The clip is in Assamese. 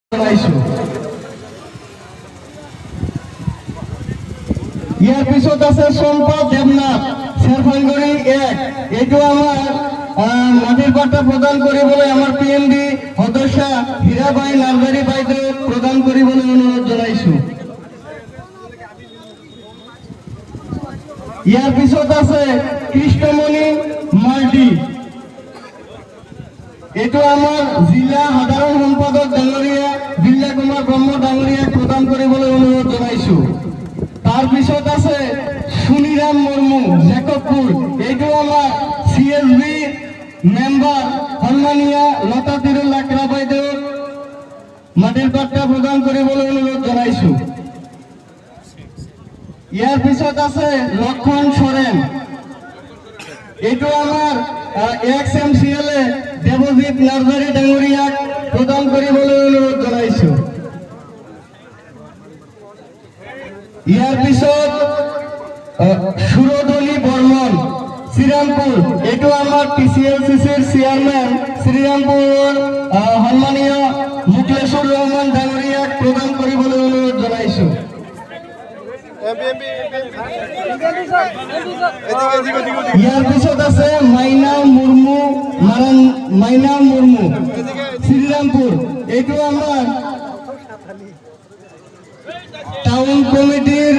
ইয়াৰ পিছত আছে সম্পদ দেৱনাথ শেৰফাংগুৰি 1। এইটো আমাৰ মাটিৰ পাট্টা প্ৰদান কৰিবলৈ আমাৰ PMD সদস্য হীৰাবাই নাৰ্জাৰী বাইদেউ প্ৰদান কৰিবলৈ অনুৰোধ জনাইছো। ইয়াৰ পিছত আছে কৃষ্ণমণি মাৰ্ডি। এইটো আমাৰ জিলা সাধাৰণ সম্পাদক ডাঙৰীয়া বিল্লা কুমাৰ ব্ৰহ্ম ডাঙৰীয়াক প্ৰদান কৰিবলৈ অনুৰোধ জনাইছো। তাৰপিছত আছে সুনিৰাম মুৰ্মু জেকবপুৰ। এইটো আমাৰ CSB মেম্বাৰ সন্মানীয় লতা তিৰুল লাকৰা বাইদেউ মাটিৰ পাট্টা প্ৰদান কৰিবলৈ অনুৰোধ জনাইছো। ইয়াৰ পিছত আছে লক্ষণ সোৰেন। এইটো আমাৰ ex-MCLA দেৱজিৎ নাৰ্জাৰী ডাঙৰীয়াক প্ৰদান কৰিবলৈ অনুৰোধ জনাইছো। ইয়াৰ পিছত সুৰধনী বৰ্মন শ্ৰীৰামপুৰ। এইটো আমাৰ TCLCCৰ চেয়াৰমেন শ্ৰীৰামপুৰৰ সন্মানীয় মুকলেশ্বৰ ৰহমান ডাঙৰীয়াক প্ৰদান কৰিবলৈ অনুৰোধ জনাইছো। ইয়াৰ পিছত আছে মাইনা মুৰ্মু শ্ৰীৰামপুৰ। এইটো আমাৰ টাউন কমিটিৰ